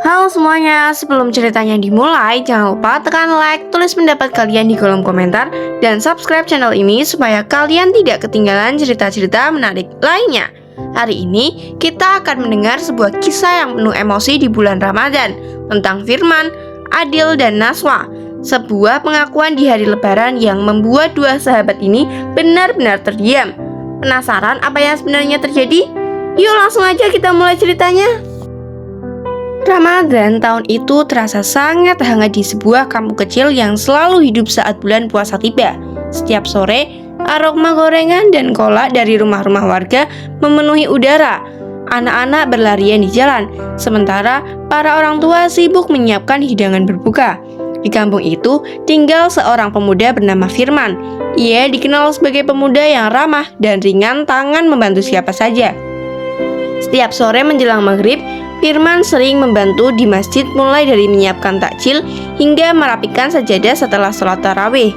Halo semuanya, sebelum ceritanya dimulai, jangan lupa tekan like, tulis pendapat kalian di kolom komentar, dan subscribe channel ini supaya kalian tidak ketinggalan cerita-cerita menarik lainnya. Hari ini, kita akan mendengar sebuah kisah yang penuh emosi di bulan Ramadan, tentang Firman, Adil, dan Naswa. Sebuah pengakuan di hari lebaran yang membuat dua sahabat ini benar-benar terdiam. Penasaran apa yang sebenarnya terjadi? Yuk langsung aja kita mulai ceritanya. Ramadan tahun itu terasa sangat hangat di sebuah kampung kecil yang selalu hidup saat bulan puasa tiba. Setiap sore, aroma gorengan dan kolak dari rumah-rumah warga memenuhi udara. Anak-anak berlarian di jalan, sementara para orang tua sibuk menyiapkan hidangan berbuka. Di kampung itu tinggal seorang pemuda bernama Firman. Ia dikenal sebagai pemuda yang ramah dan ringan tangan membantu siapa saja. Setiap sore menjelang maghrib, Firman sering membantu di masjid mulai dari menyiapkan takjil hingga merapikan sajadah setelah sholat tarawih.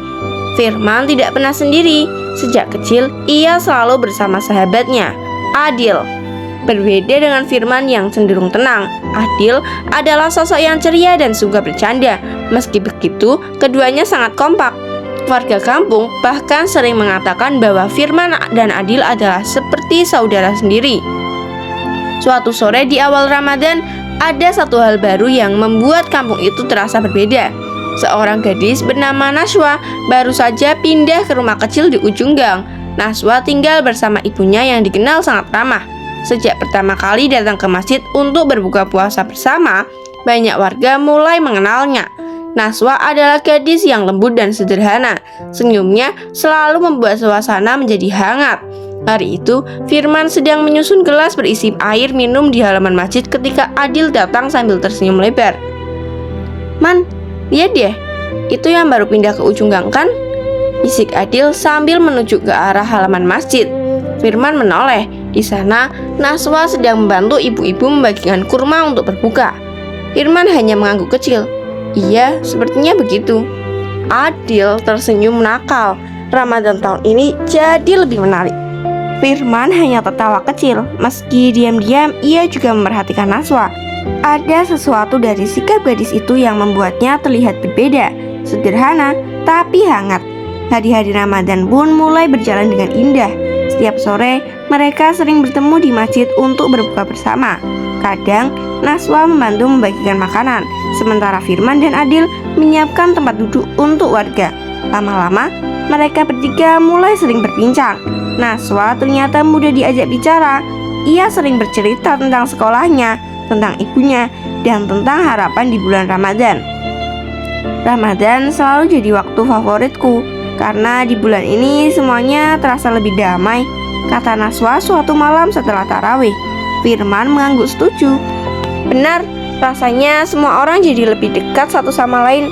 Firman tidak pernah sendiri. Sejak kecil, ia selalu bersama sahabatnya, Adil. Berbeda dengan Firman yang cenderung tenang, Adil adalah sosok yang ceria dan suka bercanda. Meski begitu, keduanya sangat kompak. Warga kampung bahkan sering mengatakan bahwa Firman dan Adil adalah seperti saudara sendiri. Suatu sore di awal Ramadan, ada satu hal baru yang membuat kampung itu terasa berbeda. Seorang gadis bernama Naswa baru saja pindah ke rumah kecil di ujung gang. Naswa tinggal bersama ibunya yang dikenal sangat ramah. Sejak pertama kali datang ke masjid untuk berbuka puasa bersama, banyak warga mulai mengenalnya. Naswa adalah gadis yang lembut dan sederhana. Senyumnya selalu membuat suasana menjadi hangat. Hari itu, Firman sedang menyusun gelas berisi air minum di halaman masjid ketika Adil datang sambil tersenyum lebar. "Man, lihat deh, itu yang baru pindah ke ujung gang kan?" bisik Adil sambil menuju ke arah halaman masjid. Firman menoleh. Di sana, Naswa sedang membantu ibu-ibu membagikan kurma untuk berbuka. Firman hanya mengangguk kecil. "Iya, sepertinya begitu." Adil tersenyum nakal. Ramadan tahun ini jadi lebih menarik. Firman hanya tertawa kecil. Meski diam-diam, ia juga memperhatikan Naswa. Ada sesuatu dari sikap gadis itu yang membuatnya terlihat berbeda, sederhana tapi hangat. Hari-hari Ramadan pun mulai berjalan dengan indah. Setiap sore, mereka sering bertemu di masjid untuk berbuka bersama. Kadang, Naswa membantu membagikan makanan, sementara Firman dan Adil menyiapkan tempat duduk untuk warga. Lama-lama, mereka bertiga mulai sering berbincang. Naswa ternyata mudah diajak bicara. Ia sering bercerita tentang sekolahnya, tentang ibunya, dan tentang harapan di bulan Ramadan. Ramadan selalu jadi waktu favoritku, karena di bulan ini semuanya terasa lebih damai, kata Naswa suatu malam setelah tarawih. Firman mengangguk setuju. Benar, rasanya semua orang jadi lebih dekat satu sama lain.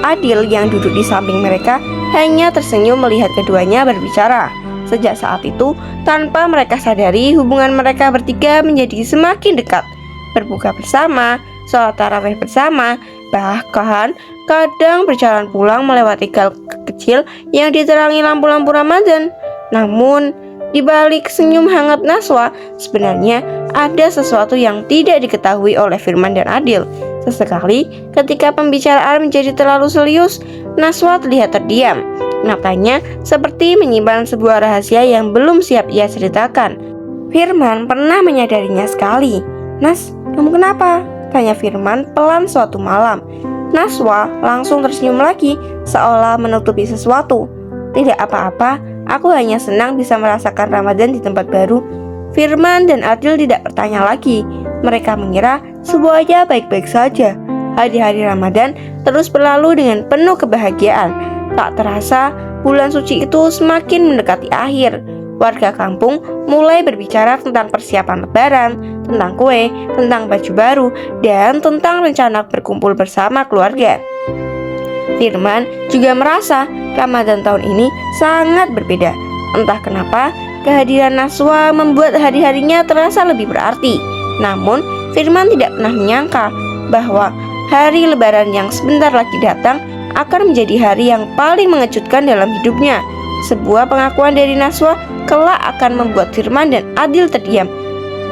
Adil yang duduk di samping mereka hanya tersenyum melihat keduanya berbicara. Sejak saat itu, tanpa mereka sadari, hubungan mereka bertiga menjadi semakin dekat. Berbuka bersama, sholat tarawih bersama, bahkan kadang berjalan pulang melewati gang kecil yang diterangi lampu-lampu Ramadan. Namun, di balik senyum hangat Naswa, sebenarnya ada sesuatu yang tidak diketahui oleh Firman dan Adil. Sesekali, ketika pembicaraan menjadi terlalu serius, Naswa terlihat terdiam. Matanya seperti menyimpan sebuah rahasia yang belum siap ia ceritakan. Firman pernah menyadarinya sekali. "Nas, kamu kenapa?" tanya Firman pelan suatu malam. Naswa langsung tersenyum lagi, seolah menutupi sesuatu. "Tidak apa-apa, aku hanya senang bisa merasakan Ramadan di tempat baru." Firman dan Adil tidak bertanya lagi. Mereka mengira semuanya baik-baik saja. Hari-hari Ramadan terus berlalu dengan penuh kebahagiaan. Tak terasa, bulan suci itu semakin mendekati akhir. Warga kampung mulai berbicara tentang persiapan lebaran, tentang kue, tentang baju baru, dan tentang rencana berkumpul bersama keluarga. Firman juga merasa Ramadan tahun ini sangat berbeda. Entah kenapa, kehadiran Naswa membuat hari-harinya terasa lebih berarti. Namun, Firman tidak pernah menyangka bahwa hari lebaran yang sebentar lagi datang akan menjadi hari yang paling mengejutkan dalam hidupnya. Sebuah pengakuan dari Naswa kelak akan membuat Firman dan Adil terdiam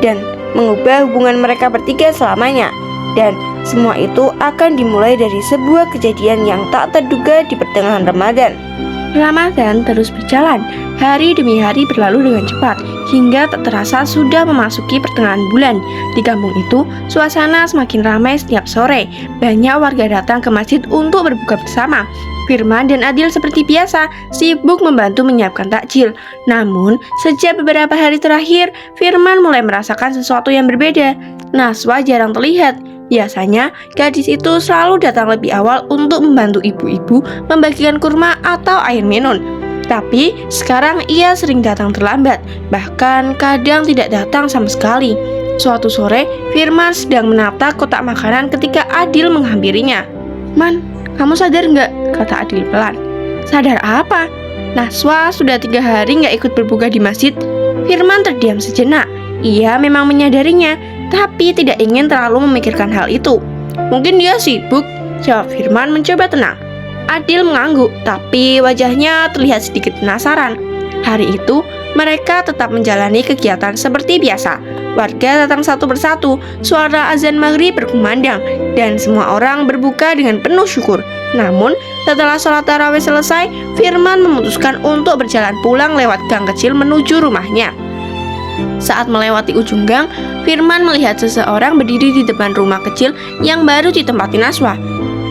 dan mengubah hubungan mereka bertiga selamanya. Dan semua itu akan dimulai dari sebuah kejadian yang tak terduga di pertengahan Ramadan. Ramadan terus berjalan, hari demi hari berlalu dengan cepat, hingga tak terasa sudah memasuki pertengahan bulan. Di kampung itu, suasana semakin ramai setiap sore. Banyak warga datang ke masjid untuk berbuka bersama. Firman dan Adil seperti biasa, sibuk membantu menyiapkan takjil. Namun, sejak beberapa hari terakhir, Firman mulai merasakan sesuatu yang berbeda. Naswa jarang terlihat. Biasanya, gadis itu selalu datang lebih awal untuk membantu ibu-ibu membagikan kurma atau air minum. Tapi, sekarang ia sering datang terlambat, bahkan kadang tidak datang sama sekali. Suatu sore, Firman sedang menata kotak makanan ketika Adil menghampirinya. "Man, kamu sadar nggak?" kata Adil pelan. "Sadar apa?" "Naswa sudah 3 hari nggak ikut berbuka di masjid." Firman terdiam sejenak. Ia memang menyadarinya, tapi tidak ingin terlalu memikirkan hal itu. "Mungkin dia sibuk," jawab Firman mencoba tenang. Adil mengangguk, tapi wajahnya terlihat sedikit penasaran. Hari itu, mereka tetap menjalani kegiatan seperti biasa. Warga datang satu persatu, suara azan maghrib berkumandang, dan semua orang berbuka dengan penuh syukur. Namun, setelah sholat tarawih selesai, Firman memutuskan untuk berjalan pulang lewat gang kecil menuju rumahnya. Saat melewati ujung gang, Firman melihat seseorang berdiri di depan rumah kecil yang baru ditempati Naswa.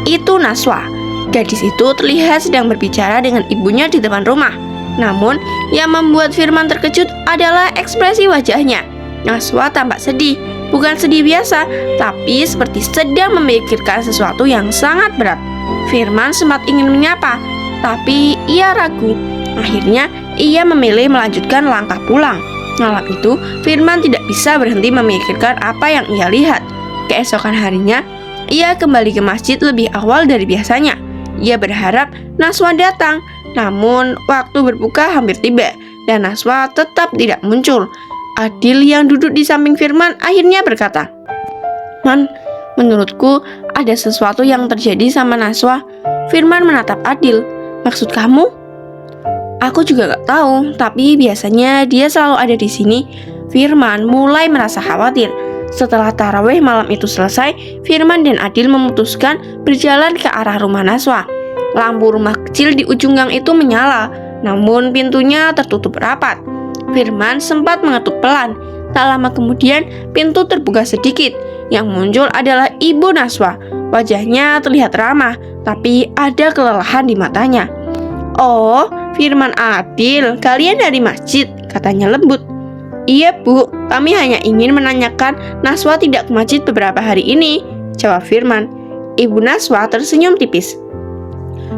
Itu Naswa. Gadis itu terlihat sedang berbicara dengan ibunya di depan rumah. Namun, yang membuat Firman terkejut adalah ekspresi wajahnya. Naswa tampak sedih, bukan sedih biasa, tapi seperti sedang memikirkan sesuatu yang sangat berat. Firman sempat ingin menyapa, tapi ia ragu. Akhirnya, ia memilih melanjutkan langkah pulang. Malam itu, Firman tidak bisa berhenti memikirkan apa yang ia lihat. Keesokan harinya, ia kembali ke masjid lebih awal dari biasanya. Ia berharap Naswa datang, namun waktu berbuka hampir tiba, dan Naswa tetap tidak muncul. Adil yang duduk di samping Firman akhirnya berkata, "Man, menurutku ada sesuatu yang terjadi sama Naswa." Firman menatap Adil. "Maksud kamu?" "Aku juga gak tahu, tapi biasanya dia selalu ada di sini." Firman mulai merasa khawatir. Setelah tarawih malam itu selesai, Firman dan Adil memutuskan berjalan ke arah rumah Naswa. Lampu rumah kecil di ujung gang itu menyala, namun pintunya tertutup rapat. Firman sempat mengetuk pelan. Tak lama kemudian, pintu terbuka sedikit. Yang muncul adalah ibu Naswa. Wajahnya terlihat ramah, tapi ada kelelahan di matanya. "Oh, Firman, Adil, kalian dari masjid," katanya lembut. "Iya, Bu, kami hanya ingin menanyakan Naswa tidak ke masjid beberapa hari ini," jawab Firman. Ibu Naswa tersenyum tipis.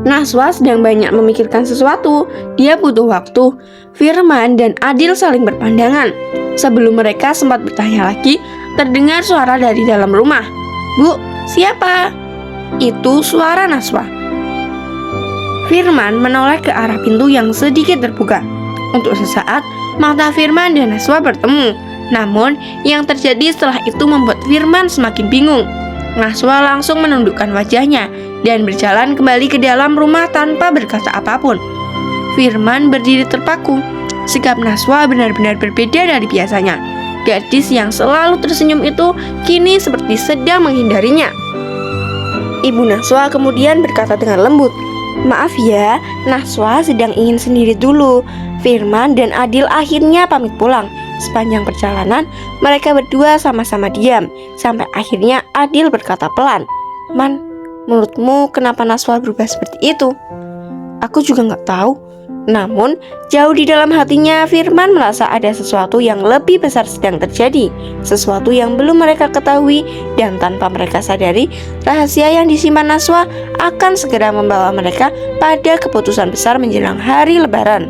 Naswa sedang banyak memikirkan sesuatu. Dia butuh waktu. Firman dan Adil saling berpandangan. Sebelum mereka sempat bertanya lagi, terdengar suara dari dalam rumah. "Bu, siapa?" Itu suara Naswa. Firman menoleh ke arah pintu yang sedikit terbuka. Untuk sesaat, mata Firman dan Naswa bertemu. Namun, yang terjadi setelah itu membuat Firman semakin bingung. Naswa langsung menundukkan wajahnya dan berjalan kembali ke dalam rumah tanpa berkata apapun. Firman berdiri terpaku. Sikap Naswa benar-benar berbeda dari biasanya. Gadis yang selalu tersenyum itu kini seperti sedang menghindarinya. Ibu Naswa kemudian berkata dengan lembut, "Maaf ya, Naswa sedang ingin sendiri dulu." Firman dan Adil akhirnya pamit pulang. Sepanjang perjalanan, mereka berdua sama-sama diam. Sampai akhirnya Adil berkata pelan, "Man, menurutmu kenapa Naswa berubah seperti itu?" "Aku juga nggak tahu." Namun, jauh di dalam hatinya, Firman merasa ada sesuatu yang lebih besar sedang terjadi. Sesuatu yang belum mereka ketahui, dan tanpa mereka sadari, rahasia yang disimpan Naswa akan segera membawa mereka pada keputusan besar menjelang hari Lebaran.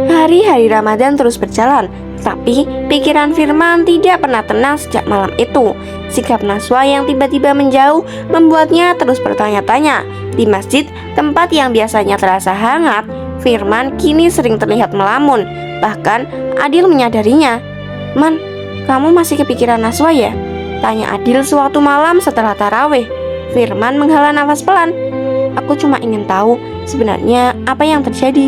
Hari-hari Ramadan terus berjalan, tapi pikiran Firman tidak pernah tenang sejak malam itu. Sikap Naswa yang tiba-tiba menjauh membuatnya terus bertanya-tanya. Di masjid, tempat yang biasanya terasa hangat, Firman kini sering terlihat melamun. Bahkan Adil menyadarinya. "Man, kamu masih kepikiran Naswa ya?" tanya Adil suatu malam setelah tarawih. Firman menghela nafas pelan. "Aku cuma ingin tahu sebenarnya apa yang terjadi."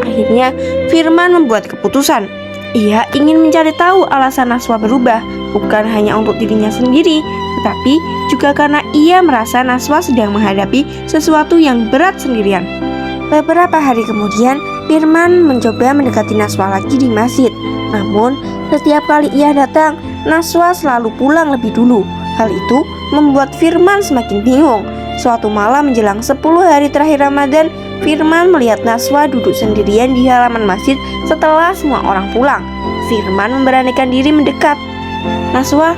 Akhirnya Firman membuat keputusan. Ia ingin mencari tahu alasan Naswa berubah, bukan hanya untuk dirinya sendiri, tetapi juga karena ia merasa Naswa sedang menghadapi sesuatu yang berat sendirian. Beberapa hari kemudian, Firman mencoba mendekati Naswa lagi di masjid. Namun, setiap kali ia datang, Naswa selalu pulang lebih dulu. Hal itu membuat Firman semakin bingung. Suatu malam menjelang 10 hari terakhir Ramadan, Firman melihat Naswa duduk sendirian di halaman masjid setelah semua orang pulang. Firman memberanikan diri mendekat. "Naswa,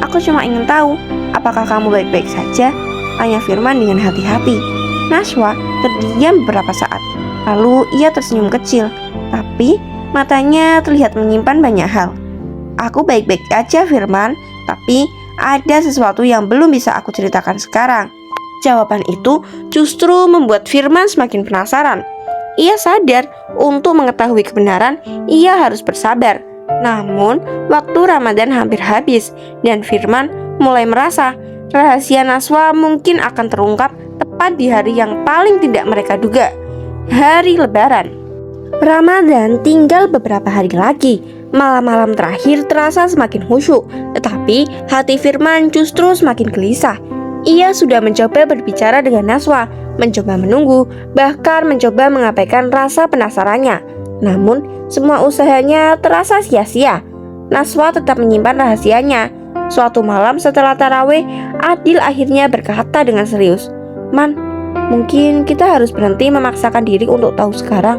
aku cuma ingin tahu, apakah kamu baik-baik saja?" tanya Firman dengan hati-hati. Naswa terdiam beberapa saat. Lalu ia tersenyum kecil, tapi matanya terlihat menyimpan banyak hal. "Aku baik-baik aja, Firman, tapi ada sesuatu yang belum bisa aku ceritakan sekarang." Jawaban itu justru membuat Firman semakin penasaran. Ia sadar untuk mengetahui kebenaran, ia harus bersabar. Namun, waktu Ramadan hampir habis dan Firman mulai merasa rahasia Naswa mungkin akan terungkap tepat di hari yang paling tidak mereka duga, hari Lebaran. Ramadan tinggal beberapa hari lagi. Malam-malam terakhir terasa semakin khusyuk, tetapi hati Firman justru semakin gelisah. Ia sudah mencoba berbicara dengan Naswa, mencoba menunggu, bahkan mencoba mengabaikan rasa penasarannya. Namun, semua usahanya terasa sia-sia. Naswa tetap menyimpan rahasianya. Suatu malam setelah tarawih, Adil akhirnya berkata dengan serius, "Man, mungkin kita harus berhenti memaksakan diri untuk tahu sekarang."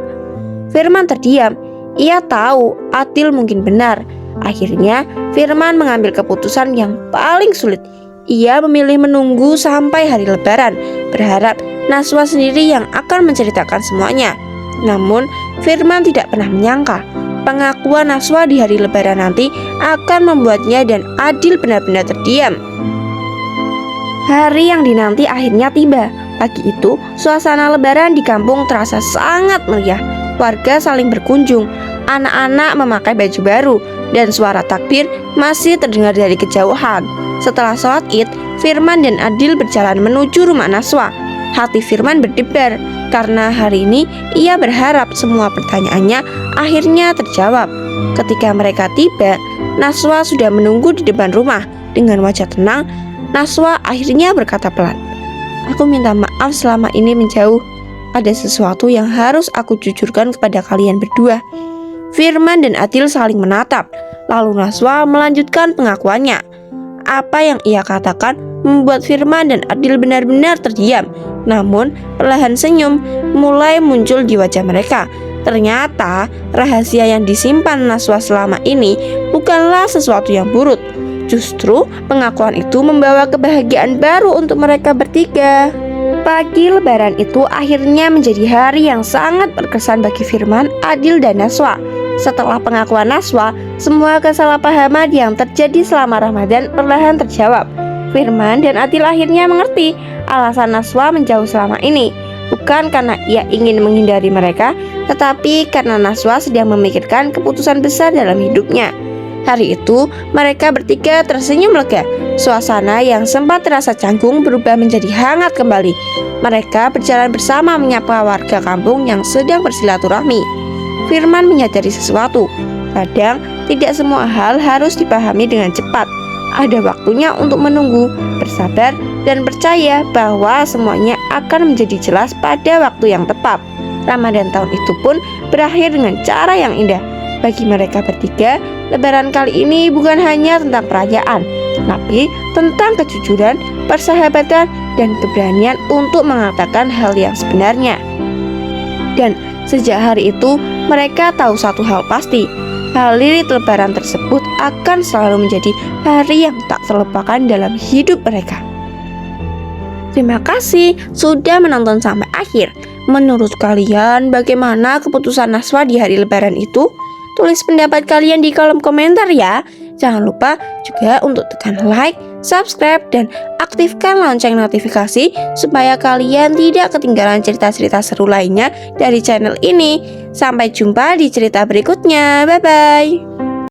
Firman terdiam. Ia tahu Adil mungkin benar. Akhirnya, Firman mengambil keputusan yang paling sulit. Ia memilih menunggu sampai hari Lebaran, berharap Naswa sendiri yang akan menceritakan semuanya. Namun, Firman tidak pernah menyangka pengakuan Naswa di hari Lebaran nanti akan membuatnya dan Adil benar-benar terdiam. Hari yang dinanti akhirnya tiba. Pagi itu, suasana Lebaran di kampung terasa sangat meriah. Warga saling berkunjung, anak-anak memakai baju baru, dan suara takbir masih terdengar dari kejauhan. Setelah sholat Id, Firman dan Adil berjalan menuju rumah Naswa. Hati Firman berdebar karena hari ini ia berharap semua pertanyaannya akhirnya terjawab. Ketika mereka tiba, Naswa sudah menunggu di depan rumah. Dengan wajah tenang, Naswa akhirnya berkata pelan, "Aku minta maaf selama ini menjauh. Ada sesuatu yang harus aku jujurkan kepada kalian berdua." Firman dan Adil saling menatap. Lalu Naswa melanjutkan pengakuannya. Apa yang ia katakan membuat Firman dan Adil benar-benar terdiam. Namun, perlahan senyum mulai muncul di wajah mereka. Ternyata, rahasia yang disimpan Naswa selama ini bukanlah sesuatu yang buruk. Justru, pengakuan itu membawa kebahagiaan baru untuk mereka bertiga. Pagi Lebaran itu akhirnya menjadi hari yang sangat berkesan bagi Firman, Adil, dan Naswa. Setelah pengakuan Naswa, semua kesalahpahaman yang terjadi selama Ramadan perlahan terjawab. Firman dan Adil akhirnya mengerti alasan Naswa menjauh selama ini. Bukan karena ia ingin menghindari mereka, tetapi karena Naswa sedang memikirkan keputusan besar dalam hidupnya. Hari itu, mereka bertiga tersenyum lega. Suasana yang sempat terasa canggung berubah menjadi hangat kembali. Mereka berjalan bersama menyapa warga kampung yang sedang bersilaturahmi. Firman menyadari sesuatu. Kadang, tidak semua hal harus dipahami dengan cepat. Ada waktunya untuk menunggu, bersabar, dan percaya bahwa semuanya akan menjadi jelas pada waktu yang tepat. Ramadan tahun itu pun berakhir dengan cara yang indah. Bagi mereka bertiga, Lebaran kali ini bukan hanya tentang perayaan, tapi tentang kejujuran, persahabatan, dan keberanian untuk mengatakan hal yang sebenarnya. Dan sejak hari itu, mereka tahu satu hal pasti, hari Lebaran tersebut akan selalu menjadi hari yang tak terlupakan dalam hidup mereka. Terima kasih sudah menonton sampai akhir. Menurut kalian, bagaimana keputusan Naswa di hari Lebaran itu? Tulis pendapat kalian di kolom komentar ya. Jangan lupa juga untuk tekan like, subscribe, dan aktifkan lonceng notifikasi supaya kalian tidak ketinggalan cerita-cerita seru lainnya dari channel ini. Sampai jumpa di cerita berikutnya. Bye-bye.